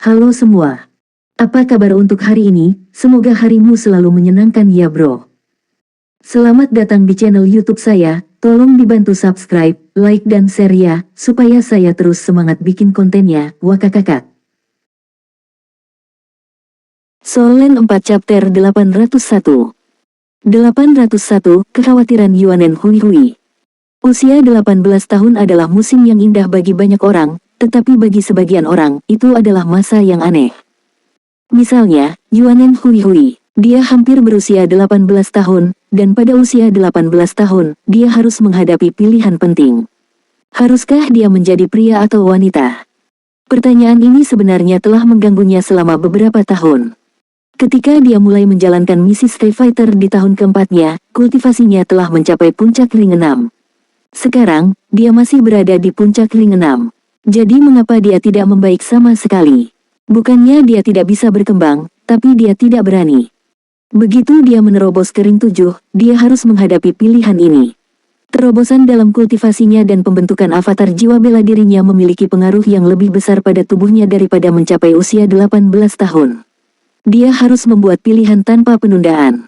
Halo semua. Apa kabar untuk hari ini? Semoga harimu selalu menyenangkan ya bro. Selamat datang di channel YouTube saya. Tolong dibantu subscribe, like dan share ya, supaya saya terus semangat bikin kontennya. Wakakakak. Solen 4 chapter 801. 801, kekhawatiran Yuanen Hui Hui. Usia 18 tahun adalah musim yang indah bagi banyak orang, tetapi bagi sebagian orang, itu adalah masa yang aneh. Misalnya, Yuanen Hui Hui, dia hampir berusia 18 tahun, dan pada usia 18 tahun, dia harus menghadapi pilihan penting. Haruskah dia menjadi pria atau wanita? Pertanyaan ini sebenarnya telah mengganggunya selama beberapa tahun. Ketika dia mulai menjalankan misi Skyfighter di tahun keempatnya, kultivasinya telah mencapai puncak ring 6. Sekarang, dia masih berada di puncak ring 6. Jadi mengapa dia tidak membaik sama sekali? Bukannya dia tidak bisa berkembang, tapi dia tidak berani. Begitu dia menerobos ke ring 7, dia harus menghadapi pilihan ini. Terobosan dalam kultivasinya dan pembentukan avatar jiwa bela dirinya memiliki pengaruh yang lebih besar pada tubuhnya daripada mencapai usia 18 tahun. Dia harus membuat pilihan tanpa penundaan.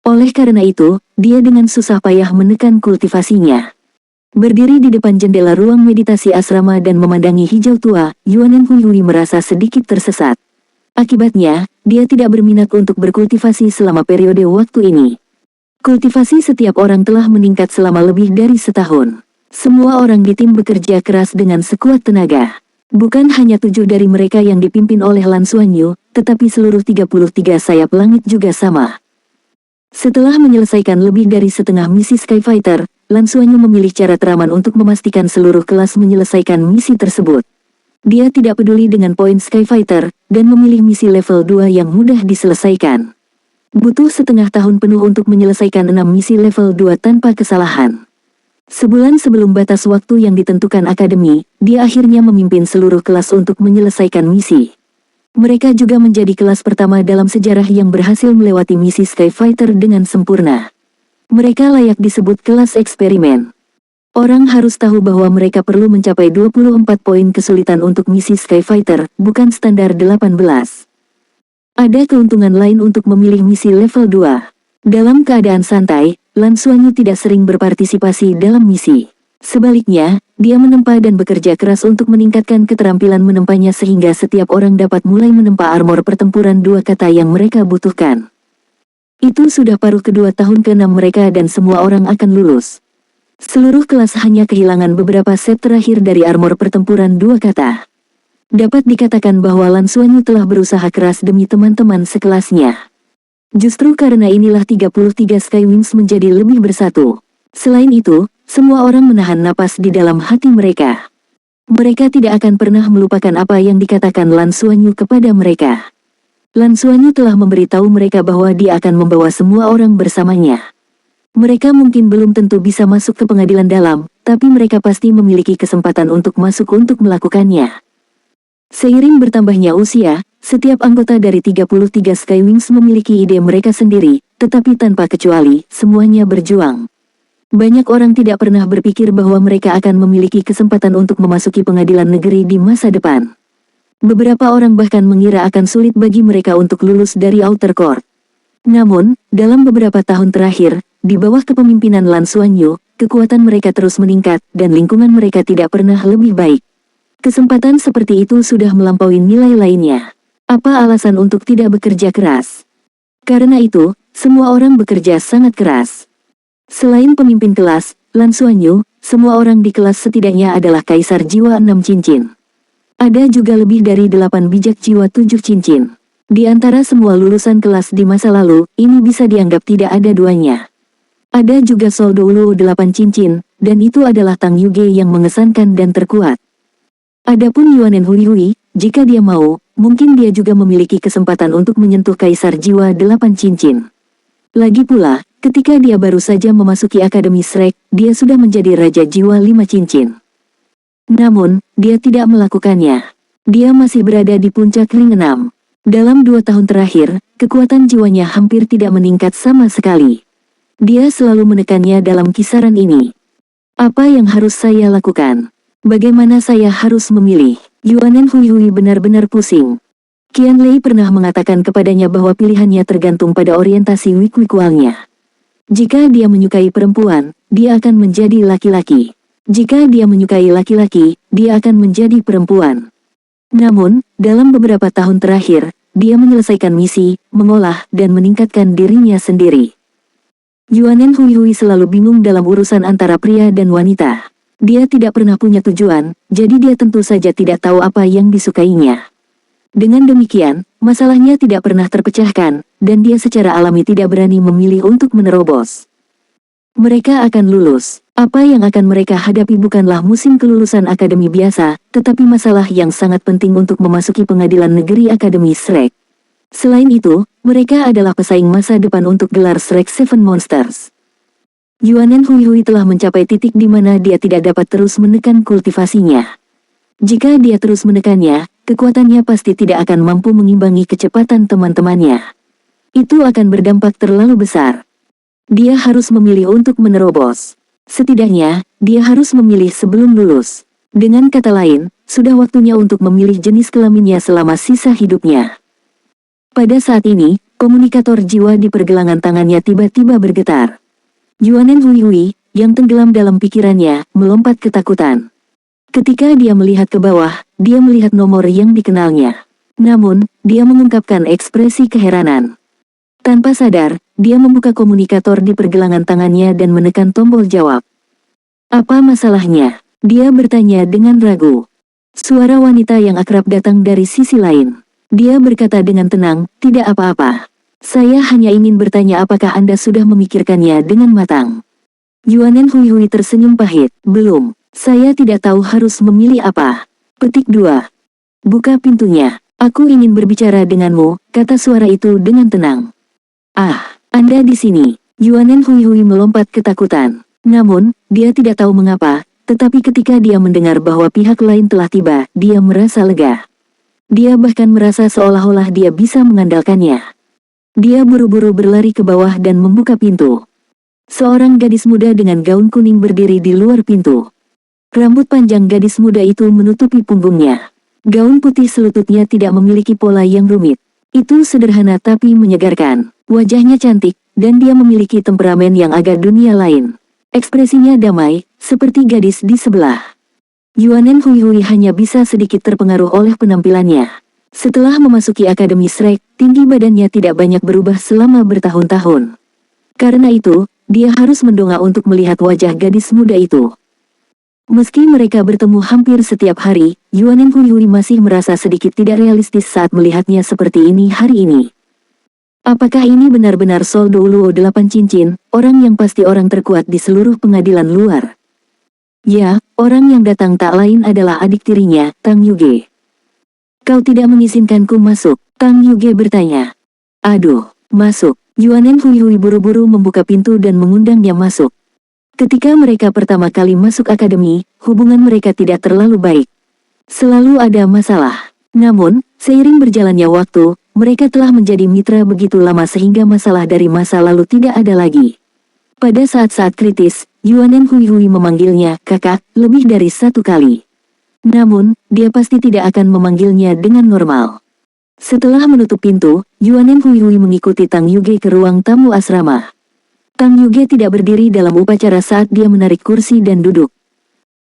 Oleh karena itu, dia dengan susah payah menekan kultivasinya. Berdiri di depan jendela ruang meditasi asrama dan memandangi hijau tua, Yuanen Hui Hui merasa sedikit tersesat. Akibatnya, dia tidak berminat untuk berkultivasi selama periode waktu ini. Kultivasi setiap orang telah meningkat selama lebih dari setahun. Semua orang di tim bekerja keras dengan sekuat tenaga. Bukan hanya 7 dari mereka yang dipimpin oleh Lan Xuanyu, tetapi seluruh 33 sayap langit juga sama. Setelah menyelesaikan lebih dari setengah misi Skyfighter, Lan Xuanyu memilih cara teraman untuk memastikan seluruh kelas menyelesaikan misi tersebut. Dia tidak peduli dengan poin Skyfighter, dan memilih misi level 2 yang mudah diselesaikan. Butuh setengah tahun penuh untuk menyelesaikan 6 misi level 2 tanpa kesalahan. Sebulan sebelum batas waktu yang ditentukan akademi, dia akhirnya memimpin seluruh kelas untuk menyelesaikan misi. Mereka juga menjadi kelas pertama dalam sejarah yang berhasil melewati misi Skyfighter dengan sempurna. Mereka layak disebut kelas eksperimen. Orang harus tahu bahwa mereka perlu mencapai 24 poin kesulitan untuk misi Skyfighter, bukan standar 18. Ada keuntungan lain untuk memilih misi level 2. Dalam keadaan santai, Lan Xuanyu tidak sering berpartisipasi dalam misi. Sebaliknya, dia menempa dan bekerja keras untuk meningkatkan keterampilan menempanya sehingga setiap orang dapat mulai menempa armor pertempuran 2 kata yang mereka butuhkan. Itu sudah paruh kedua tahun ke-6 mereka dan semua orang akan lulus. Seluruh kelas hanya kehilangan beberapa set terakhir dari armor pertempuran 2 kata. Dapat dikatakan bahwa Lan Xuanyu telah berusaha keras demi teman-teman sekelasnya. Justru karena inilah 33 Skywings menjadi lebih bersatu. Selain itu, semua orang menahan napas di dalam hati mereka. Mereka tidak akan pernah melupakan apa yang dikatakan Lan Xuanyu kepada mereka. Lan Xuanyu telah memberitahu mereka bahwa dia akan membawa semua orang bersamanya. Mereka mungkin belum tentu bisa masuk ke pengadilan dalam, tapi mereka pasti memiliki kesempatan untuk masuk untuk melakukannya. Seiring bertambahnya usia, setiap anggota dari 33 Skywings memiliki ide mereka sendiri, tetapi tanpa kecuali, semuanya berjuang. Banyak orang tidak pernah berpikir bahwa mereka akan memiliki kesempatan untuk memasuki pengadilan negeri di masa depan. Beberapa orang bahkan mengira akan sulit bagi mereka untuk lulus dari Outer Court. Namun, dalam beberapa tahun terakhir, di bawah kepemimpinan Lan Xuanyu, kekuatan mereka terus meningkat dan lingkungan mereka tidak pernah lebih baik. Kesempatan seperti itu sudah melampaui nilai lainnya. Apa alasan untuk tidak bekerja keras? Karena itu, semua orang bekerja sangat keras. Selain pemimpin kelas, Lan Xuanyu, semua orang di kelas setidaknya adalah kaisar jiwa 6 cincin. Ada juga lebih dari 8 bijak jiwa 7 cincin. Di antara semua lulusan kelas di masa lalu, ini bisa dianggap tidak ada duanya. Ada juga Sol Doulu 8 cincin, dan itu adalah Tang Yuge yang mengesankan dan terkuat. Adapun Yuanen Hui Hui, jika dia mau, mungkin dia juga memiliki kesempatan untuk menyentuh kaisar jiwa 8 cincin. Lagi pula, ketika dia baru saja memasuki Akademi Shrek, dia sudah menjadi Raja Jiwa 5 cincin. Namun, dia tidak melakukannya. Dia masih berada di puncak ring 6. Dalam 2 tahun terakhir, kekuatan jiwanya hampir tidak meningkat sama sekali. Dia selalu menekannya dalam kisaran ini. Apa yang harus saya lakukan? Bagaimana saya harus memilih? Yuanen Hui benar-benar pusing. Qianlei pernah mengatakan kepadanya bahwa pilihannya tergantung pada orientasi Wikwikualnya. Jika dia menyukai perempuan, dia akan menjadi laki-laki. Jika dia menyukai laki-laki, dia akan menjadi perempuan. Namun, dalam beberapa tahun terakhir, dia menyelesaikan misi, mengolah, dan meningkatkan dirinya sendiri. Yuanen Hui selalu bingung dalam urusan antara pria dan wanita. Dia tidak pernah punya tujuan, jadi dia tentu saja tidak tahu apa yang disukainya. Dengan demikian, masalahnya tidak pernah terpecahkan, dan dia secara alami tidak berani memilih untuk menerobos. Mereka akan lulus. Apa yang akan mereka hadapi bukanlah musim kelulusan akademi biasa, tetapi masalah yang sangat penting untuk memasuki pengadilan negeri Akademi Shrek. Selain itu, mereka adalah pesaing masa depan untuk gelar Shrek Seven Monsters. Yuanen Hui telah mencapai titik di mana dia tidak dapat terus menekan kultivasinya. Jika dia terus menekannya, kekuatannya pasti tidak akan mampu mengimbangi kecepatan teman-temannya. Itu akan berdampak terlalu besar. Dia harus memilih untuk menerobos. Setidaknya, dia harus memilih sebelum lulus. Dengan kata lain, sudah waktunya untuk memilih jenis kelaminnya selama sisa hidupnya. Pada saat ini, komunikator jiwa di pergelangan tangannya tiba-tiba bergetar. Yuanen Hui, yang tenggelam dalam pikirannya, melompat ketakutan. Ketika dia melihat ke bawah, dia melihat nomor yang dikenalnya. Namun, dia mengungkapkan ekspresi keheranan. Tanpa sadar, dia membuka komunikator di pergelangan tangannya dan menekan tombol jawab. "Apa masalahnya?" dia bertanya dengan ragu. Suara wanita yang akrab datang dari sisi lain. Dia berkata dengan tenang, "Tidak apa-apa. Saya hanya ingin bertanya apakah Anda sudah memikirkannya dengan matang." Yuanen Hui tersenyum pahit. "Belum. Saya tidak tahu harus memilih apa." Petik 2. "Buka pintunya. Aku ingin berbicara denganmu," kata suara itu dengan tenang. "Ah, Anda di sini." Yuanen Hui melompat ketakutan. Namun, dia tidak tahu mengapa, tetapi ketika dia mendengar bahwa pihak lain telah tiba, dia merasa lega. Dia bahkan merasa seolah-olah dia bisa mengandalkannya. Dia buru-buru berlari ke bawah dan membuka pintu. Seorang gadis muda dengan gaun kuning berdiri di luar pintu. Rambut panjang gadis muda itu menutupi punggungnya. Gaun putih selututnya tidak memiliki pola yang rumit. Itu sederhana tapi menyegarkan. Wajahnya cantik, dan dia memiliki temperamen yang agak dunia lain. Ekspresinya damai, seperti gadis di sebelah. Yuanen Hui hanya bisa sedikit terpengaruh oleh penampilannya. Setelah memasuki Akademi Shrek, tinggi badannya tidak banyak berubah selama bertahun-tahun. Karena itu, dia harus mendongak untuk melihat wajah gadis muda itu. Meski mereka bertemu hampir setiap hari, Yuanen Hui masih merasa sedikit tidak realistis saat melihatnya seperti ini hari ini. Apakah ini benar-benar Sol Douluo 8 cincin, orang yang pasti orang terkuat di seluruh pengadilan luar? Ya, orang yang datang tak lain adalah adik tirinya, Tang Yuge. "Kau tidak mengizinkanku masuk?" Tang Yuge bertanya. "Aduh, masuk." Yuanen Hui buru-buru membuka pintu dan mengundangnya masuk. Ketika mereka pertama kali masuk akademi, hubungan mereka tidak terlalu baik. Selalu ada masalah. Namun, seiring berjalannya waktu, mereka telah menjadi mitra begitu lama sehingga masalah dari masa lalu tidak ada lagi. Pada saat-saat kritis, Yuanen Hui memanggilnya kakak lebih dari satu kali. Namun, dia pasti tidak akan memanggilnya dengan normal. Setelah menutup pintu, Yuanen Hui mengikuti Tang Yuge ke ruang tamu asrama. Tang Yuge tidak berdiri dalam upacara saat dia menarik kursi dan duduk.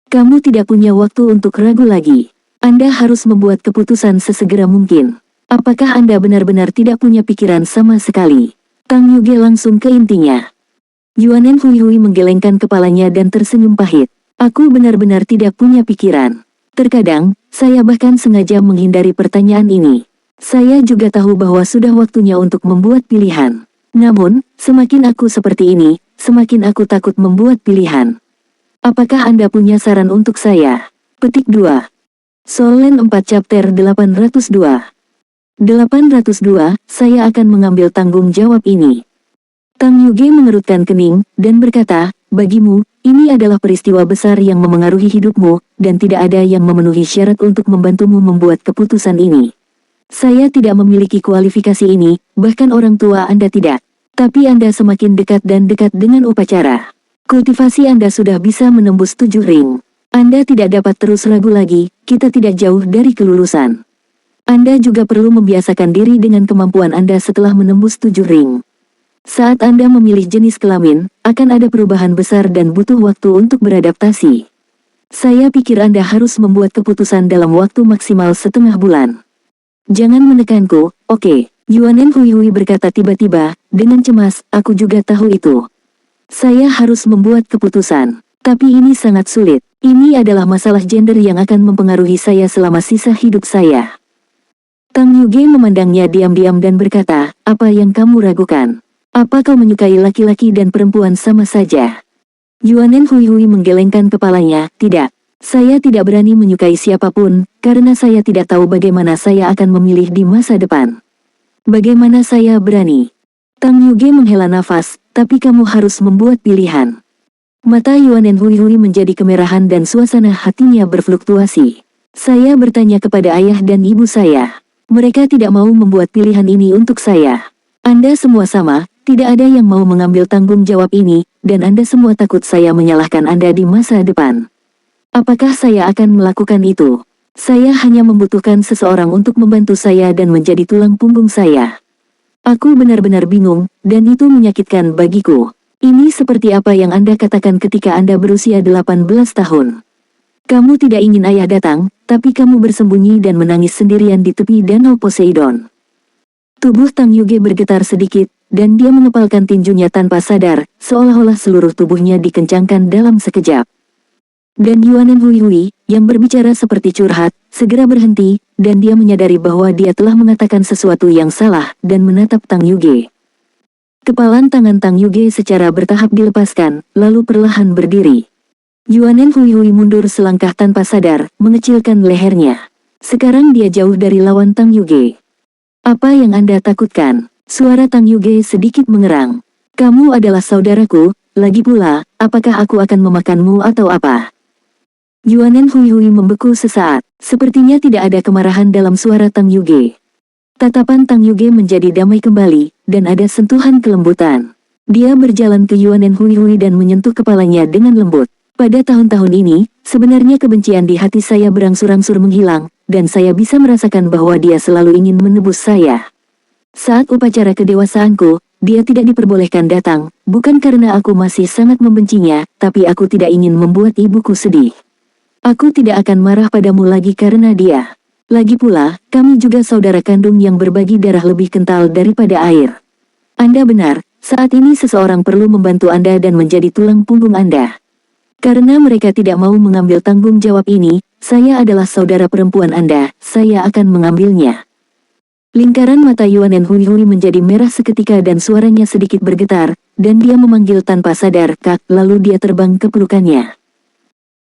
"Kamu tidak punya waktu untuk ragu lagi. Anda harus membuat keputusan sesegera mungkin. Apakah Anda benar-benar tidak punya pikiran sama sekali?" Tang Yuge langsung ke intinya. Yuanen Hui menggelengkan kepalanya dan tersenyum pahit. "Aku benar-benar tidak punya pikiran. Terkadang, saya bahkan sengaja menghindari pertanyaan ini. Saya juga tahu bahwa sudah waktunya untuk membuat pilihan. Namun, semakin aku seperti ini, semakin aku takut membuat pilihan. Apakah Anda punya saran untuk saya?" Petik 2. Solen 4 chapter 802. 802, "Saya akan mengambil tanggung jawab ini." Tang Yuge mengerutkan kening, dan berkata, "Bagimu, ini adalah peristiwa besar yang memengaruhi hidupmu, dan tidak ada yang memenuhi syarat untuk membantumu membuat keputusan ini. Saya tidak memiliki kualifikasi ini, bahkan orang tua Anda tidak. Tapi Anda semakin dekat dan dekat dengan upacara. Kultivasi Anda sudah bisa menembus 7 ring. Anda tidak dapat terus ragu lagi, kita tidak jauh dari kelulusan. Anda juga perlu membiasakan diri dengan kemampuan Anda setelah menembus 7 ring. Saat Anda memilih jenis kelamin, akan ada perubahan besar dan butuh waktu untuk beradaptasi. Saya pikir Anda harus membuat keputusan dalam waktu maksimal setengah bulan. Jangan menekanku, oke, Yuanen Hui berkata tiba-tiba, dengan cemas, aku juga tahu itu. Saya harus membuat keputusan, tapi ini sangat sulit. Ini adalah masalah gender yang akan mempengaruhi saya selama sisa hidup saya. Tang Yuge memandangnya diam-diam dan berkata, apa yang kamu ragukan? Apa kau menyukai laki-laki dan perempuan sama saja? Yuanen Hui menggelengkan kepalanya, tidak. Saya tidak berani menyukai siapapun, karena saya tidak tahu bagaimana saya akan memilih di masa depan. Bagaimana saya berani? Tang Yuge menghela nafas, tapi kamu harus membuat pilihan. Mata Yuanen Hui menjadi kemerahan dan suasana hatinya berfluktuasi. Saya bertanya kepada ayah dan ibu saya. Mereka tidak mau membuat pilihan ini untuk saya. Anda semua sama, tidak ada yang mau mengambil tanggung jawab ini, dan Anda semua takut saya menyalahkan Anda di masa depan. Apakah saya akan melakukan itu? Saya hanya membutuhkan seseorang untuk membantu saya dan menjadi tulang punggung saya. Aku benar-benar bingung, dan itu menyakitkan bagiku. Ini seperti apa yang Anda katakan ketika Anda berusia 18 tahun. Kamu tidak ingin ayah datang, tapi kamu bersembunyi dan menangis sendirian di tepi danau Poseidon. Tubuh Tang Yuge bergetar sedikit, dan dia mengepalkan tinjunya tanpa sadar, seolah-olah seluruh tubuhnya dikencangkan dalam sekejap. Dan Yuanen Hui, yang berbicara seperti curhat, segera berhenti, dan dia menyadari bahwa dia telah mengatakan sesuatu yang salah, dan menatap Tang Yuge. Kepalan tangan Tang Yuge secara bertahap dilepaskan, lalu perlahan berdiri. Yuanen Hui mundur selangkah tanpa sadar, mengecilkan lehernya. Sekarang dia jauh dari lawan Tang Yuge. Apa yang Anda takutkan? Suara Tang Yuge sedikit mengerang. Kamu adalah saudaraku, lagi pula, apakah aku akan memakanmu atau apa? Yuanen Hui membeku sesaat, sepertinya tidak ada kemarahan dalam suara Tang Yuge. Tatapan Tang Yuge menjadi damai kembali, dan ada sentuhan kelembutan. Dia berjalan ke Yuanen Hui dan menyentuh kepalanya dengan lembut. Pada tahun-tahun ini, sebenarnya kebencian di hati saya berangsur-angsur menghilang, dan saya bisa merasakan bahwa dia selalu ingin menebus saya. Saat upacara kedewasaanku, dia tidak diperbolehkan datang, bukan karena aku masih sangat membencinya, tapi aku tidak ingin membuat ibuku sedih. Aku tidak akan marah padamu lagi karena dia. Lagi pula, kami juga saudara kandung yang berbagi darah lebih kental daripada air. Anda benar, saat ini seseorang perlu membantu Anda dan menjadi tulang punggung Anda. Karena mereka tidak mau mengambil tanggung jawab ini, saya adalah saudara perempuan Anda, saya akan mengambilnya. Lingkaran mata Yuanen Hui menjadi merah seketika dan suaranya sedikit bergetar, dan dia memanggil tanpa sadar, Kak, lalu dia terbang ke pelukannya.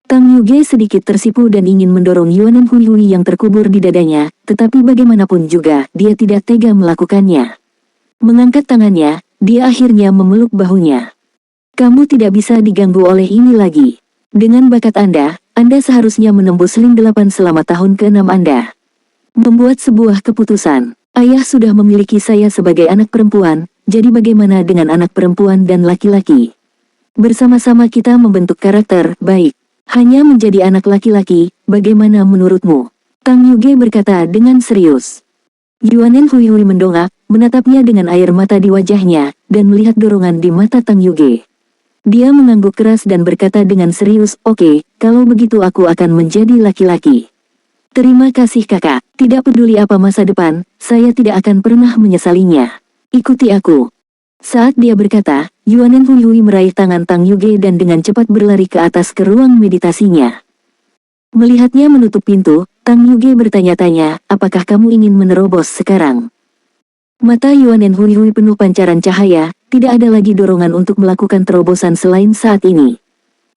Tang Yuge sedikit tersipu dan ingin mendorong Yuanen Hui yang terkubur di dadanya, tetapi bagaimanapun juga, dia tidak tega melakukannya. Mengangkat tangannya, dia akhirnya memeluk bahunya. Kamu tidak bisa diganggu oleh ini lagi. Dengan bakat Anda seharusnya menembus ring 8 selama tahun ke-6 Anda. Membuat sebuah keputusan. Ayah sudah memiliki saya sebagai anak perempuan, jadi bagaimana dengan anak perempuan dan laki-laki? Bersama-sama kita membentuk karakter, baik. Hanya menjadi anak laki-laki, bagaimana menurutmu? Tang Yuge berkata dengan serius. Yuanen Hui mendongak, menatapnya dengan air mata di wajahnya, dan melihat dorongan di mata Tang Yuge. Dia mengangguk keras dan berkata dengan serius, oke, kalau begitu aku akan menjadi laki-laki. Terima kasih kakak, tidak peduli apa masa depan, saya tidak akan pernah menyesalinya. Ikuti aku. Saat dia berkata, Yuanen Hui meraih tangan Tang Yuge dan dengan cepat berlari ke atas ke ruang meditasinya. Melihatnya menutup pintu, Tang Yuge bertanya-tanya, apakah kamu ingin menerobos sekarang? Mata Yuanen Hui penuh pancaran cahaya, tidak ada lagi dorongan untuk melakukan terobosan selain saat ini.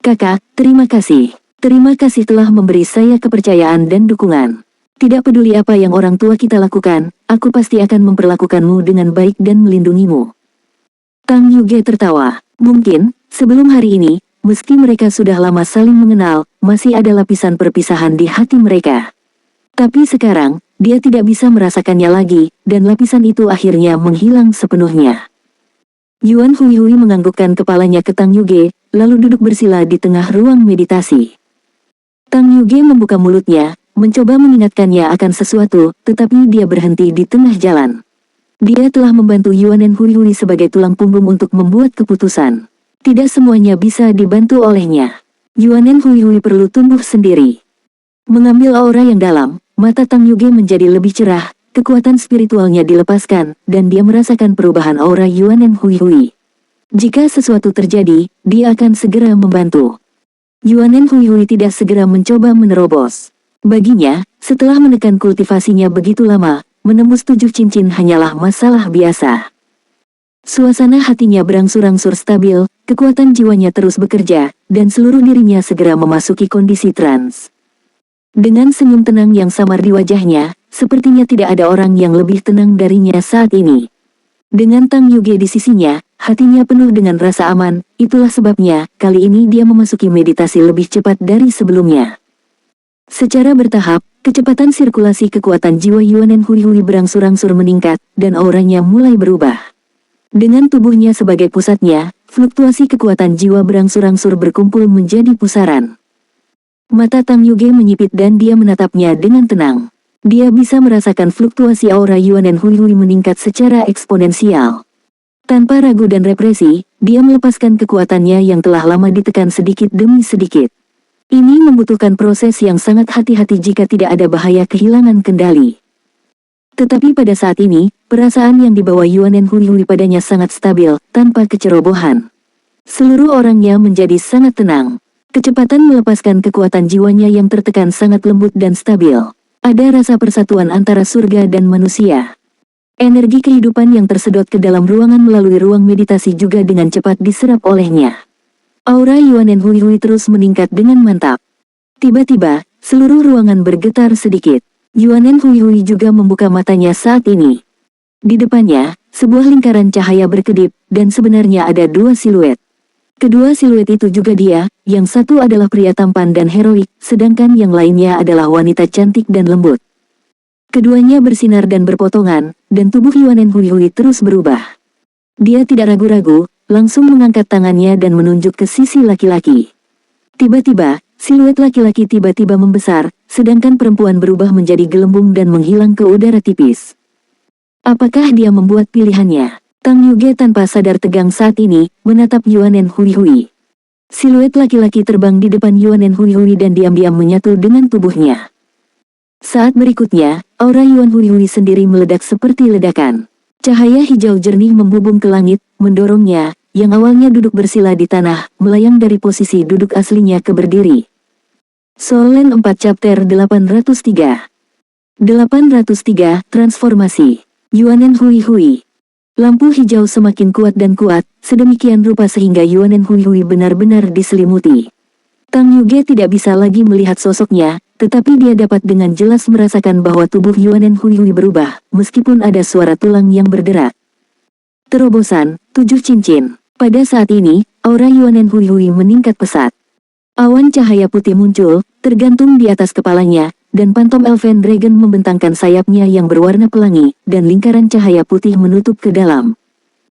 Kakak, terima kasih. Terima kasih telah memberi saya kepercayaan dan dukungan. Tidak peduli apa yang orang tua kita lakukan, aku pasti akan memperlakukanmu dengan baik dan melindungimu. Tang Yuge tertawa. Mungkin, sebelum hari ini, meski mereka sudah lama saling mengenal, masih ada lapisan perpisahan di hati mereka. Tapi sekarang, dia tidak bisa merasakannya lagi, dan lapisan itu akhirnya menghilang sepenuhnya. Yuan Hui menganggukkan kepalanya ke Tang Yuge, lalu duduk bersila di tengah ruang meditasi. Tang Yuge membuka mulutnya, mencoba mengingatkannya akan sesuatu, tetapi dia berhenti di tengah jalan. Dia telah membantu Yuanen Hui sebagai tulang punggung untuk membuat keputusan. Tidak semuanya bisa dibantu olehnya. Yuanen Hui perlu tumbuh sendiri. Mengambil aura yang dalam, mata Tang Yuge menjadi lebih cerah, kekuatan spiritualnya dilepaskan, dan dia merasakan perubahan aura Yuanen Hui. Jika sesuatu terjadi, dia akan segera membantu. Yuanen Hui tidak segera mencoba menerobos. Baginya, setelah menekan kultivasinya begitu lama, menembus 7 cincin hanyalah masalah biasa. Suasana hatinya berangsur-angsur stabil, kekuatan jiwanya terus bekerja, dan seluruh dirinya segera memasuki kondisi trans. Dengan senyum tenang yang samar di wajahnya, sepertinya tidak ada orang yang lebih tenang darinya saat ini. Dengan Tang Yuge di sisinya, hatinya penuh dengan rasa aman, itulah sebabnya, kali ini dia memasuki meditasi lebih cepat dari sebelumnya. Secara bertahap, kecepatan sirkulasi kekuatan jiwa Yuanen Hui berangsur-angsur meningkat, dan auranya mulai berubah. Dengan tubuhnya sebagai pusatnya, fluktuasi kekuatan jiwa berangsur-angsur berkumpul menjadi pusaran. Mata Tang Yuge menyipit dan dia menatapnya dengan tenang. Dia bisa merasakan fluktuasi aura Yuanen Hui meningkat secara eksponensial. Tanpa ragu dan represi, dia melepaskan kekuatannya yang telah lama ditekan sedikit demi sedikit. Ini membutuhkan proses yang sangat hati-hati jika tidak ada bahaya kehilangan kendali. Tetapi pada saat ini, perasaan yang dibawa Yuanen Hui padanya sangat stabil, tanpa kecerobohan. Seluruh orangnya menjadi sangat tenang. Kecepatan melepaskan kekuatan jiwanya yang tertekan sangat lembut dan stabil. Ada rasa persatuan antara surga dan manusia. Energi kehidupan yang tersedot ke dalam ruangan melalui ruang meditasi juga dengan cepat diserap olehnya. Aura Yuanen Hui terus meningkat dengan mantap. Tiba-tiba, seluruh ruangan bergetar sedikit. Yuanen Hui juga membuka matanya saat ini. Di depannya, sebuah lingkaran cahaya berkedip, dan sebenarnya ada 2 siluet. Kedua siluet itu juga dia, yang satu adalah pria tampan dan heroik, sedangkan yang lainnya adalah wanita cantik dan lembut. Keduanya bersinar dan berpotongan, dan tubuh Yuanen Hui terus berubah. Dia tidak ragu-ragu, langsung mengangkat tangannya dan menunjuk ke sisi laki-laki. Tiba-tiba, siluet laki-laki tiba-tiba membesar, sedangkan perempuan berubah menjadi gelembung dan menghilang ke udara tipis. Apakah dia membuat pilihannya? Tang Yuge tanpa sadar tegang saat ini, menatap Yuanen Hui. Siluet laki-laki terbang di depan Yuanen Hui dan diam-diam menyatu dengan tubuhnya. Saat berikutnya, aura Yuan Hui sendiri meledak seperti ledakan. Cahaya hijau jernih membubung ke langit, mendorongnya, yang awalnya duduk bersila di tanah, melayang dari posisi duduk aslinya ke berdiri. Soul Land 4 Chapter 803 803 Transformasi Yuanen Hui. Lampu hijau semakin kuat dan kuat, sedemikian rupa sehingga Yuanen Hui benar-benar diselimuti. Tang Yuge tidak bisa lagi melihat sosoknya, tetapi dia dapat dengan jelas merasakan bahwa tubuh Yuanen Hui berubah, meskipun ada suara tulang yang berderak. Terobosan, 7 cincin. Pada saat ini, aura Yuanen Hui meningkat pesat. Awan cahaya putih muncul, tergantung di atas kepalanya, dan pantom Elven Dragon membentangkan sayapnya yang berwarna pelangi, dan lingkaran cahaya putih menutup ke dalam.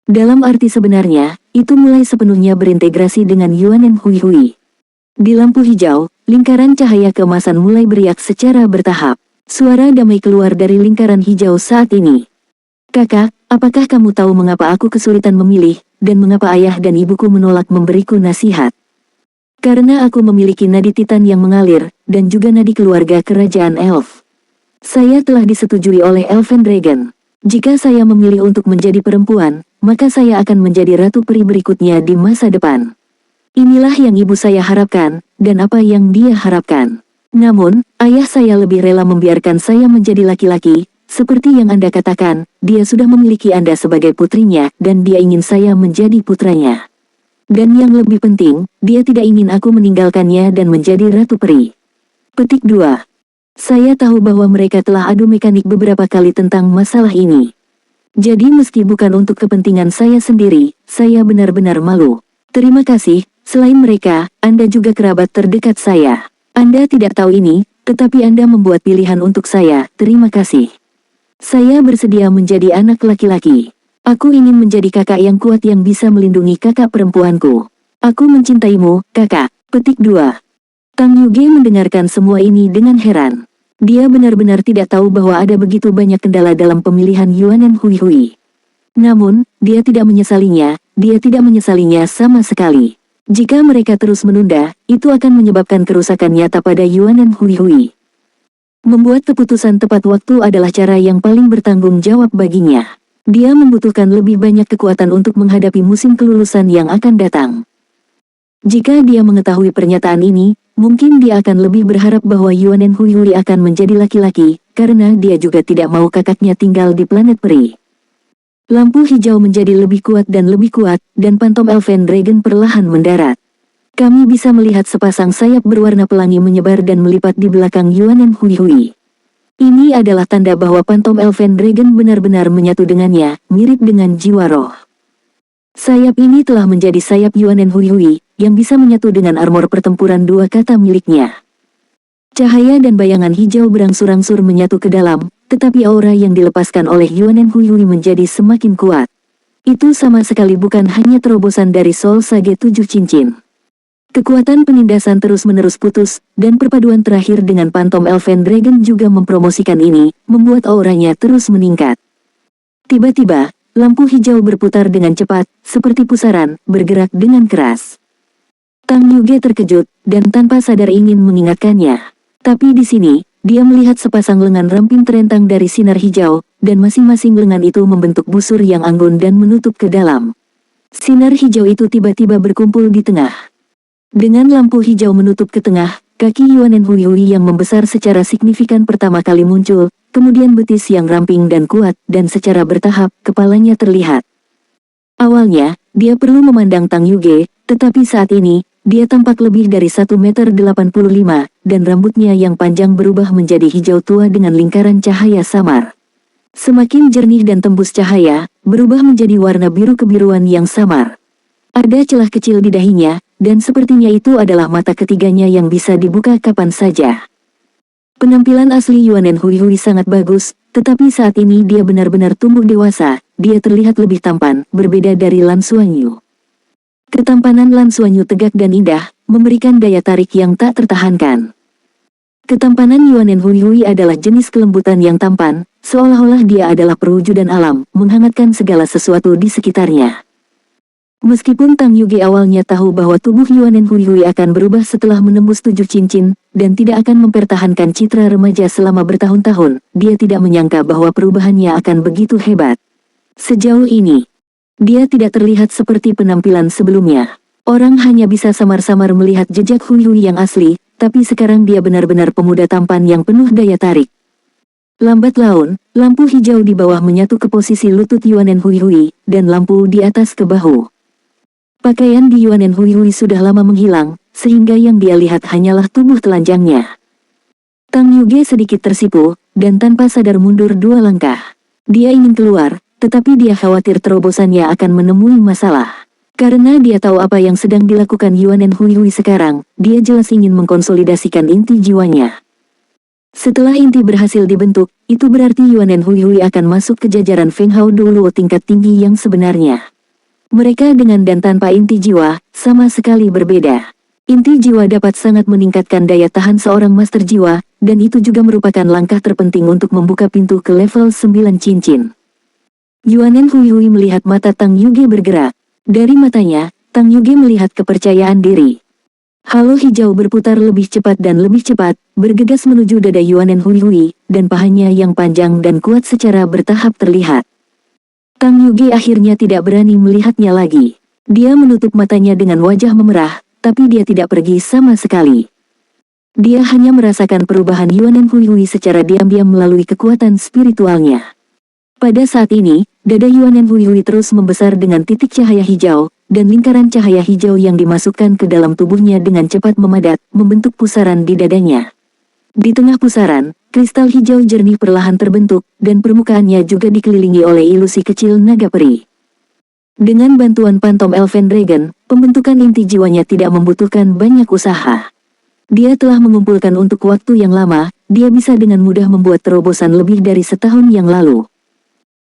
Dalam arti sebenarnya, itu mulai sepenuhnya berintegrasi dengan Yuanen Hui. Di lampu hijau, lingkaran cahaya keemasan mulai beriak secara bertahap. Suara damai keluar dari lingkaran hijau saat ini. Kakak, apakah kamu tahu mengapa aku kesulitan memilih, dan mengapa ayah dan ibuku menolak memberiku nasihat? Karena aku memiliki nadi Titan yang mengalir, dan juga nadi keluarga kerajaan Elf. Saya telah disetujui oleh Elven Dragon. Jika saya memilih untuk menjadi perempuan, maka saya akan menjadi ratu peri berikutnya di masa depan. Inilah yang ibu saya harapkan, dan apa yang dia harapkan. Namun, ayah saya lebih rela membiarkan saya menjadi laki-laki, seperti yang Anda katakan, dia sudah memiliki Anda sebagai putrinya, dan dia ingin saya menjadi putranya. Dan yang lebih penting, dia tidak ingin aku meninggalkannya dan menjadi ratu peri. Petik 2. Saya tahu bahwa mereka telah adu mekanik beberapa kali tentang masalah ini. Jadi meski bukan untuk kepentingan saya sendiri, saya benar-benar malu. Terima kasih, selain mereka, Anda juga kerabat terdekat saya. Anda tidak tahu ini, tetapi Anda membuat pilihan untuk saya, terima kasih. Saya bersedia menjadi anak laki-laki. Aku ingin menjadi kakak yang kuat yang bisa melindungi kakak perempuanku. Aku mencintaimu, kakak. Petik 2. Tang Yuge mendengarkan semua ini dengan heran. Dia benar-benar tidak tahu bahwa ada begitu banyak kendala dalam pemilihan Yuanen Hui Hui. Namun, dia tidak menyesalinya sama sekali. Jika mereka terus menunda, itu akan menyebabkan kerusakan nyata pada Yuanen Hui Hui. Membuat keputusan tepat waktu adalah cara yang paling bertanggung jawab baginya. Dia membutuhkan lebih banyak kekuatan untuk menghadapi musim kelulusan yang akan datang. Jika dia mengetahui pernyataan ini, mungkin dia akan lebih berharap bahwa Yuanen Hui Hui akan menjadi laki-laki, karena dia juga tidak mau kakaknya tinggal di planet peri. Lampu hijau menjadi lebih kuat, dan Phantom Elven Dragon perlahan mendarat. Kami bisa melihat sepasang sayap berwarna pelangi menyebar dan melipat di belakang Yuanen Hui Hui. Ini adalah tanda bahwa Phantom Elven Dragon benar-benar menyatu dengannya, mirip dengan jiwa roh. Sayap ini telah menjadi sayap Yuanen Hui Hui, yang bisa menyatu dengan armor pertempuran dua kata miliknya. Cahaya dan bayangan hijau berangsur-angsur menyatu ke dalam, tetapi aura yang dilepaskan oleh Yuanen Hui Hui menjadi semakin kuat. Itu sama sekali bukan hanya terobosan dari Soul Sage 7 cincin. Kekuatan penindasan terus-menerus putus, dan perpaduan terakhir dengan Phantom Elven Dragon juga mempromosikan ini, membuat auranya terus meningkat. Tiba-tiba, lampu hijau berputar dengan cepat, seperti pusaran, bergerak dengan keras. Tang Yuge terkejut, dan tanpa sadar ingin mengingatkannya. Tapi di sini, dia melihat sepasang lengan ramping terentang dari sinar hijau, dan masing-masing lengan itu membentuk busur yang anggun dan menutup ke dalam. Sinar hijau itu tiba-tiba berkumpul di tengah. Dengan lampu hijau menutup ke tengah, kaki Yuanen Hui Hui yang membesar secara signifikan pertama kali muncul, kemudian betis yang ramping dan kuat, dan secara bertahap, kepalanya terlihat. Awalnya, dia perlu memandang Tang Yuge, tetapi saat ini, dia tampak lebih dari 1,85 meter, dan rambutnya yang panjang berubah menjadi hijau tua dengan lingkaran cahaya samar. Semakin jernih dan tembus cahaya, berubah menjadi warna biru kebiruan yang samar. Ada celah kecil di dahinya, dan sepertinya itu adalah mata ketiganya yang bisa dibuka kapan saja. Penampilan asli Yuanen Hui Hui sangat bagus, tetapi saat ini dia benar-benar tumbuh dewasa, dia terlihat lebih tampan, berbeda dari Lan Xuanyu. Ketampanan Lan Xuanyu tegak dan indah, memberikan daya tarik yang tak tertahankan. Ketampanan Yuanen Hui Hui adalah jenis kelembutan yang tampan, seolah-olah dia adalah perwujudan alam, menghangatkan segala sesuatu di sekitarnya. Meskipun Tang Yuge awalnya tahu bahwa tubuh Yuanen Hui Hui akan berubah setelah menembus 7 cincin, dan tidak akan mempertahankan citra remaja selama bertahun-tahun, dia tidak menyangka bahwa perubahannya akan begitu hebat. Sejauh ini, dia tidak terlihat seperti penampilan sebelumnya. Orang hanya bisa samar-samar melihat jejak Hui Hui yang asli, tapi sekarang dia benar-benar pemuda tampan yang penuh daya tarik. Lambat laun, lampu hijau di bawah menyatu ke posisi lutut Yuanen Hui Hui, dan lampu di atas ke bahu. Pakaian di Yuanen Hui Hui sudah lama menghilang, sehingga yang dia lihat hanyalah tubuh telanjangnya. Tang Yuge sedikit tersipu, dan tanpa sadar mundur 2 langkah. Dia ingin keluar, tetapi dia khawatir terobosannya akan menemui masalah. Karena dia tahu apa yang sedang dilakukan Yuanen Hui Hui sekarang, dia jelas ingin mengkonsolidasikan inti jiwanya. Setelah inti berhasil dibentuk, itu berarti Yuanen Hui Hui akan masuk ke jajaran Feng Hao Duoluo tingkat tinggi yang sebenarnya. Mereka dengan dan tanpa inti jiwa, sama sekali berbeda. Inti jiwa dapat sangat meningkatkan daya tahan seorang master jiwa, dan itu juga merupakan langkah terpenting untuk membuka pintu ke level 9 cincin. Yuanen Hui Hui melihat mata Tang Yuge bergerak. Dari matanya, Tang Yuge melihat kepercayaan diri. Halo hijau berputar lebih cepat, bergegas menuju dada Yuanen Hui Hui, dan pahanya yang panjang dan kuat secara bertahap terlihat. Tang Yuge akhirnya tidak berani melihatnya lagi. Dia menutup matanya dengan wajah memerah, tapi dia tidak pergi sama sekali. Dia hanya merasakan perubahan Yuanen Hui Hui secara diam-diam melalui kekuatan spiritualnya. Pada saat ini, dada Yuanen Hui Hui terus membesar dengan titik cahaya hijau, dan lingkaran cahaya hijau yang dimasukkan ke dalam tubuhnya dengan cepat memadat, membentuk pusaran di dadanya. Di tengah pusaran, kristal hijau jernih perlahan terbentuk, dan permukaannya juga dikelilingi oleh ilusi kecil naga peri. Dengan bantuan Phantom Elven Dragon, pembentukan inti jiwanya tidak membutuhkan banyak usaha. Dia telah mengumpulkan untuk waktu yang lama, dia bisa dengan mudah membuat terobosan lebih dari setahun yang lalu.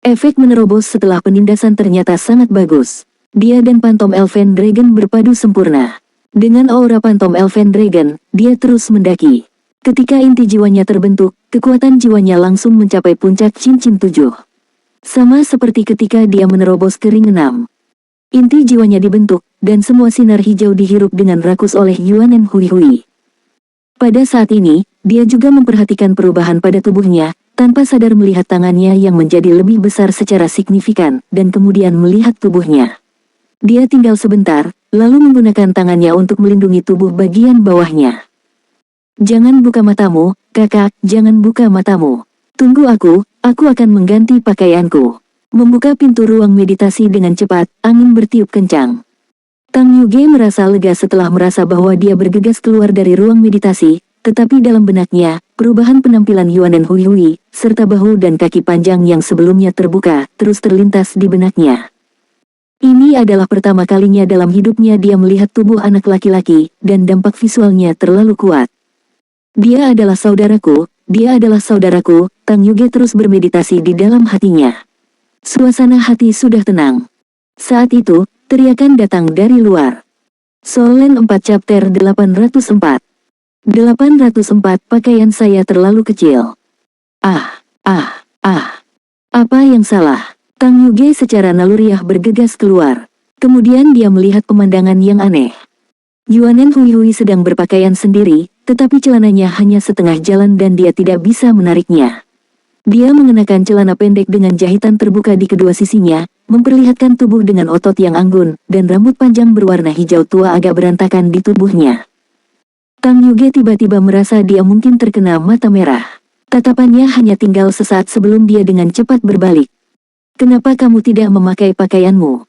Efek menerobos setelah penindasan ternyata sangat bagus. Dia dan Phantom Elven Dragon berpadu sempurna. Dengan aura Phantom Elven Dragon, dia terus mendaki. Ketika inti jiwanya terbentuk, kekuatan jiwanya langsung mencapai puncak cincin 7. Sama seperti ketika dia menerobos ke ring 6. Inti jiwanya dibentuk, dan semua sinar hijau dihirup dengan rakus oleh Yuanen Hui. Pada saat ini, dia juga memperhatikan perubahan pada tubuhnya, tanpa sadar melihat tangannya yang menjadi lebih besar secara signifikan, dan kemudian melihat tubuhnya. Dia tinggal sebentar, lalu menggunakan tangannya untuk melindungi tubuh bagian bawahnya. Jangan buka matamu, kakak, jangan buka matamu. Tunggu aku akan mengganti pakaianku. Membuka pintu ruang meditasi dengan cepat, angin bertiup kencang. Tang Yuge merasa lega setelah merasa bahwa dia bergegas keluar dari ruang meditasi, tetapi dalam benaknya, perubahan penampilan Yuanen Hui, serta bahu dan kaki panjang yang sebelumnya terbuka, terus terlintas di benaknya. Ini adalah pertama kalinya dalam hidupnya dia melihat tubuh anak laki-laki, dan dampak visualnya terlalu kuat. Dia adalah saudaraku, Tang Yuge terus bermeditasi di dalam hatinya. Suasana hati sudah tenang. Saat itu, teriakan datang dari luar. Soul Land 4 Chapter 804. 804 Pakaian saya terlalu kecil. Apa yang salah? Tang Yuge secara naluriah bergegas keluar. Kemudian dia melihat pemandangan yang aneh. Yuanen Hui sedang berpakaian sendiri, tetapi celananya hanya setengah jalan dan dia tidak bisa menariknya. Dia mengenakan celana pendek dengan jahitan terbuka di kedua sisinya, memperlihatkan tubuh dengan otot yang anggun, dan rambut panjang berwarna hijau tua agak berantakan di tubuhnya. Tang Yuge tiba-tiba merasa dia mungkin terkena mata merah. Tatapannya hanya tinggal sesaat sebelum dia dengan cepat berbalik. Kenapa kamu tidak memakai pakaianmu?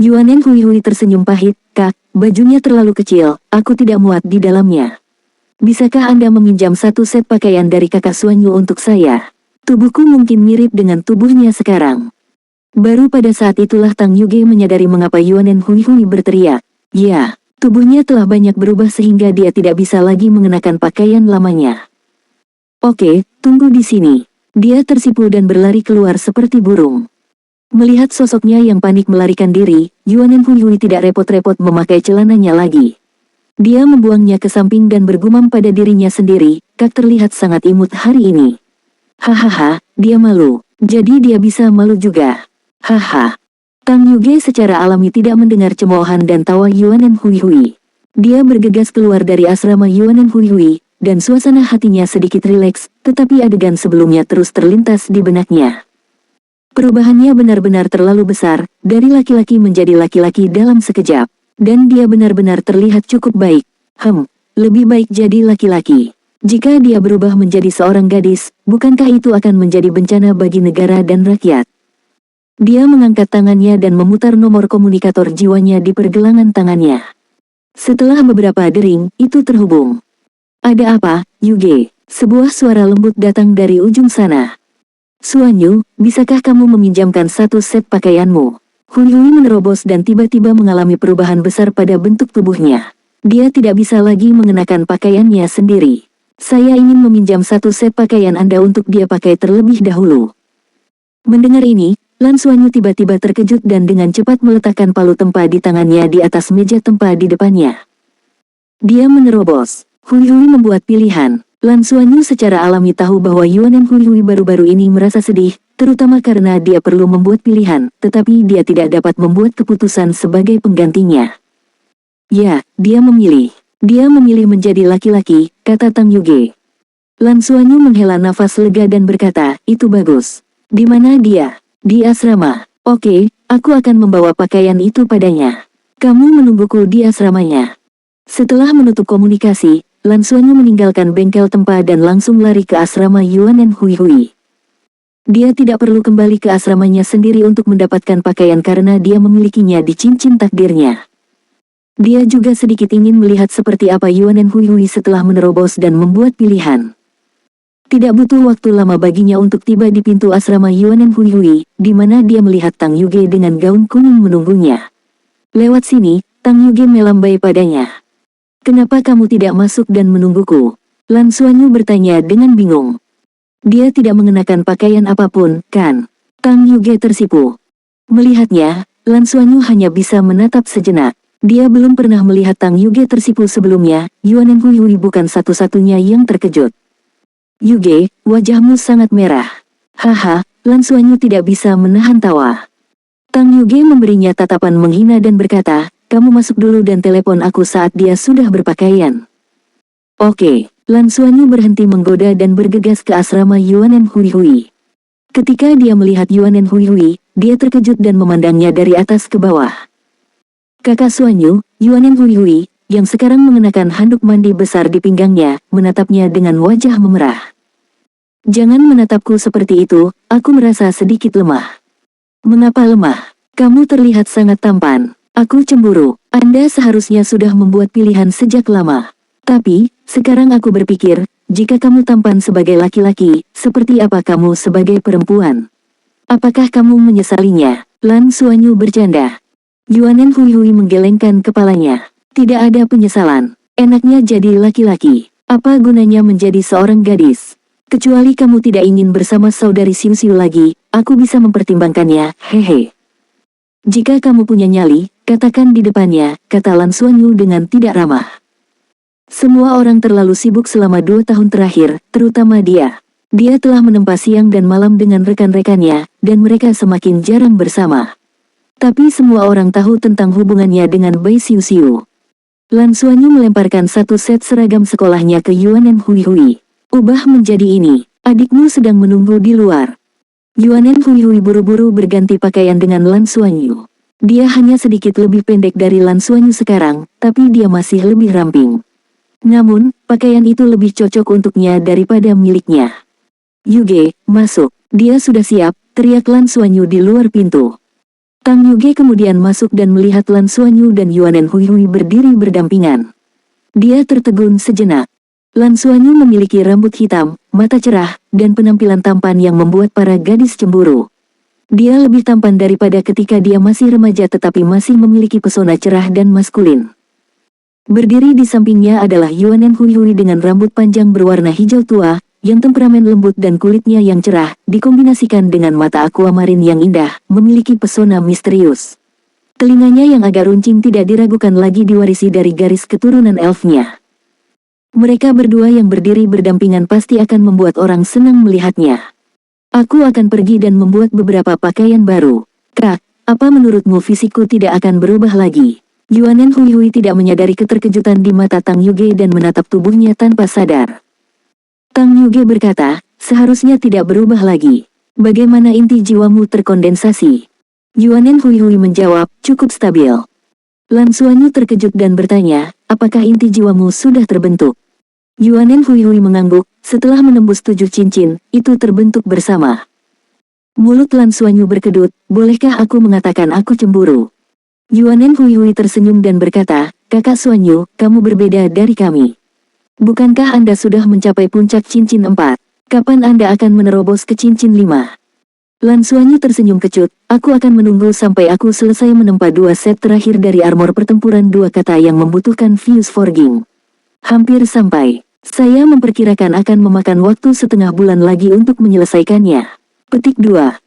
Yuanen Hui tersenyum pahit, kak, bajunya terlalu kecil, aku tidak muat di dalamnya. Bisakah Anda meminjam satu set pakaian dari kakak Suanyu untuk saya? Tubuhku mungkin mirip dengan tubuhnya sekarang. Baru pada saat itulah Tang Yuge menyadari mengapa Yuanen Hui berteriak. Ya, tubuhnya telah banyak berubah sehingga dia tidak bisa lagi mengenakan pakaian lamanya. Oke, tunggu di sini. Dia tersipu dan berlari keluar seperti burung. Melihat sosoknya yang panik melarikan diri, Yuanen Hui tidak repot-repot memakai celananya lagi. Dia membuangnya ke samping dan bergumam pada dirinya sendiri, kak terlihat sangat imut hari ini. Hahaha, dia malu. Jadi dia bisa malu juga. Haha. Tang Yuge secara alami tidak mendengar cemoohan dan tawa Yuanen Hui. Dia bergegas keluar dari asrama Yuanen Hui, dan suasana hatinya sedikit rileks, tetapi adegan sebelumnya terus terlintas di benaknya. Perubahannya benar-benar terlalu besar, dari laki-laki menjadi laki-laki dalam sekejap. Dan dia benar-benar terlihat cukup baik. Lebih baik jadi laki-laki. Jika dia berubah menjadi seorang gadis, bukankah itu akan menjadi bencana bagi negara dan rakyat? Dia mengangkat tangannya dan memutar nomor komunikator jiwanya di pergelangan tangannya. Setelah beberapa dering, itu terhubung. Ada apa, Yuge? Sebuah suara lembut datang dari ujung sana. Suanyu, bisakah kamu meminjamkan satu set pakaianmu? Hui menerobos dan tiba-tiba mengalami perubahan besar pada bentuk tubuhnya. Dia tidak bisa lagi mengenakan pakaiannya sendiri. Saya ingin meminjam satu set pakaian Anda untuk dia pakai terlebih dahulu. Mendengar ini, Lan Suanyu tiba-tiba terkejut dan dengan cepat meletakkan palu tempa di tangannya di atas meja tempa di depannya. Dia menerobos. Hui membuat pilihan. Lan Suanyu secara alami tahu bahwa Yuanen Hui baru-baru ini merasa sedih, terutama karena dia perlu membuat pilihan, tetapi dia tidak dapat membuat keputusan sebagai penggantinya. Ya, dia memilih. Dia memilih menjadi laki-laki, kata Tang Yuge. Lan Suanyu menghela nafas lega dan berkata, itu bagus. Di mana dia? Di asrama. Oke, aku akan membawa pakaian itu padanya. Kamu menungguku di asramanya. Setelah menutup komunikasi, Lan Suanyu meninggalkan bengkel tempa dan langsung lari ke asrama Yuanen Hui. Dia tidak perlu kembali ke asramanya sendiri untuk mendapatkan pakaian karena dia memilikinya di cincin takdirnya. Dia juga sedikit ingin melihat seperti apa Yuanen Hui setelah menerobos dan membuat pilihan. Tidak butuh waktu lama baginya untuk tiba di pintu asrama Yuanen Hui, di mana dia melihat Tang Yuge dengan gaun kuning menunggunya. Lewat sini, Tang Yuge melambai padanya. Kenapa kamu tidak masuk dan menungguku? Lan Suanyu bertanya dengan bingung. Dia tidak mengenakan pakaian apapun, kan? Tang Yuge tersipu. Melihatnya, Lan Suanyu hanya bisa menatap sejenak. Dia belum pernah melihat Tang Yuge tersipu sebelumnya. Yuanen Hui bukan satu-satunya yang terkejut. Yuge, wajahmu sangat merah. Haha, Lan Xuanyu tidak bisa menahan tawa. Tang Yuge memberinya tatapan menghina dan berkata, kamu masuk dulu dan telepon aku saat dia sudah berpakaian. Oke, Lan Xuanyu berhenti menggoda dan bergegas ke asrama Yuanen Hui. Ketika dia melihat Yuanen Hui, dia terkejut dan memandangnya dari atas ke bawah. Kakak Xuanyu, Yuanen Hui, yang sekarang mengenakan handuk mandi besar di pinggangnya, menatapnya dengan wajah memerah. Jangan menatapku seperti itu, aku merasa sedikit lemah. Mengapa lemah? Kamu terlihat sangat tampan. Aku cemburu. Anda seharusnya sudah membuat pilihan sejak lama. Tapi, sekarang aku berpikir, jika kamu tampan sebagai laki-laki, seperti apa kamu sebagai perempuan? Apakah kamu menyesalinya? Lan Xuanyu bercanda. Yuanen Hui menggelengkan kepalanya. Tidak ada penyesalan. Enaknya jadi laki-laki. Apa gunanya menjadi seorang gadis? Kecuali kamu tidak ingin bersama saudari Xiu lagi, aku bisa mempertimbangkannya, hehe. Jika kamu punya nyali, katakan di depannya, kata Lan Xuanyu dengan tidak ramah. Semua orang terlalu sibuk selama 2 tahun terakhir, terutama dia. Dia telah menempa siang dan malam dengan rekan-rekannya, dan mereka semakin jarang bersama. Tapi semua orang tahu tentang hubungannya dengan Bai Xiu. Lan Xuanyu melemparkan satu set seragam sekolahnya ke Yuanen Hui. Ubah menjadi ini, adikmu sedang menunggu di luar. Yuanen Hui buru-buru berganti pakaian dengan Lan Xuanyu. Dia hanya sedikit lebih pendek dari Lan Xuanyu sekarang, tapi dia masih lebih ramping. Namun, pakaian itu lebih cocok untuknya daripada miliknya. Yuge, masuk. Dia sudah siap, teriak Lan Xuanyu di luar pintu. Tang Yuge kemudian masuk dan melihat Lan Xuanyu dan Yuanen Hui berdiri berdampingan. Dia tertegun sejenak. Lan Xuanyu memiliki rambut hitam, mata cerah, dan penampilan tampan yang membuat para gadis cemburu. Dia lebih tampan daripada ketika dia masih remaja tetapi masih memiliki pesona cerah dan maskulin. Berdiri di sampingnya adalah Yuanen Hui dengan rambut panjang berwarna hijau tua, yang temperamen lembut dan kulitnya yang cerah, dikombinasikan dengan mata aquamarine yang indah, memiliki pesona misterius. Telinganya yang agak runcing tidak diragukan lagi diwarisi dari garis keturunan elfnya. Mereka berdua yang berdiri berdampingan pasti akan membuat orang senang melihatnya. Aku akan pergi dan membuat beberapa pakaian baru. Kak, apa menurutmu fisikku tidak akan berubah lagi? Yuanen Hui tidak menyadari keterkejutan di mata Tang Yuge dan menatap tubuhnya tanpa sadar. Tang Yuge berkata, seharusnya tidak berubah lagi. Bagaimana inti jiwamu terkondensasi? Yuanen Hui menjawab, cukup stabil. Lan Xuanyu terkejut dan bertanya, apakah inti jiwamu sudah terbentuk? Yuanen Hui mengangguk, setelah menembus 7 cincin, itu terbentuk bersama. Mulut Lan Xuanyu berkedut, bolehkah aku mengatakan aku cemburu? Yuanen Hui tersenyum dan berkata, kakak Xuanyu, kamu berbeda dari kami. Bukankah Anda sudah mencapai puncak cincin 4? Kapan Anda akan menerobos ke cincin 5? Lan Xuanyu tersenyum kecut, aku akan menunggu sampai aku selesai menempa 2 set terakhir dari armor pertempuran 2 kata yang membutuhkan Fuse Forging. Hampir sampai. Saya memperkirakan akan memakan waktu setengah bulan lagi untuk menyelesaikannya. Petik 2.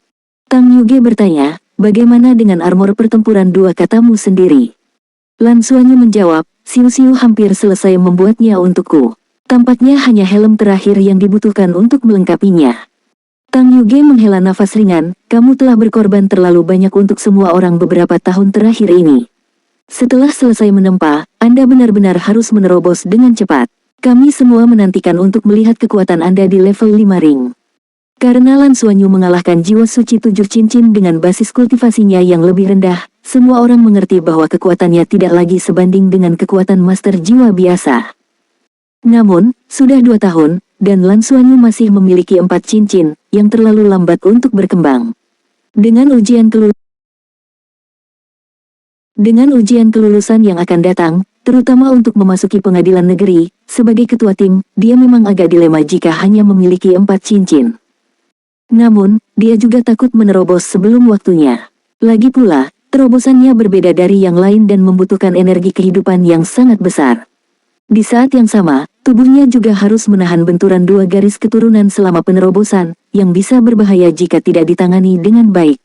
Tang Yuge bertanya, bagaimana dengan armor pertempuran 2 katamu sendiri? Lan Xuanyu menjawab, Xiu hampir selesai membuatnya untukku. Tampaknya hanya helm terakhir yang dibutuhkan untuk melengkapinya. Tang Yuge menghela nafas ringan, kamu telah berkorban terlalu banyak untuk semua orang beberapa tahun terakhir ini. Setelah selesai menempa, Anda benar-benar harus menerobos dengan cepat. Kami semua menantikan untuk melihat kekuatan Anda di level 5 ring. Karena Lan Xuanyu mengalahkan jiwa suci 7 cincin dengan basis kultivasinya yang lebih rendah, semua orang mengerti bahwa kekuatannya tidak lagi sebanding dengan kekuatan master jiwa biasa. Namun, sudah 2 tahun, dan Lan Xuanyu masih memiliki 4 cincin, yang terlalu lambat untuk berkembang. Dengan ujian kelulusan yang akan datang, terutama untuk memasuki pengadilan negeri, sebagai ketua tim, dia memang agak dilema jika hanya memiliki 4 cincin. Namun, dia juga takut menerobos sebelum waktunya. Lagi pula, terobosannya berbeda dari yang lain dan membutuhkan energi kehidupan yang sangat besar. Di saat yang sama, tubuhnya juga harus menahan benturan 2 garis keturunan selama penerobosan, yang bisa berbahaya jika tidak ditangani dengan baik.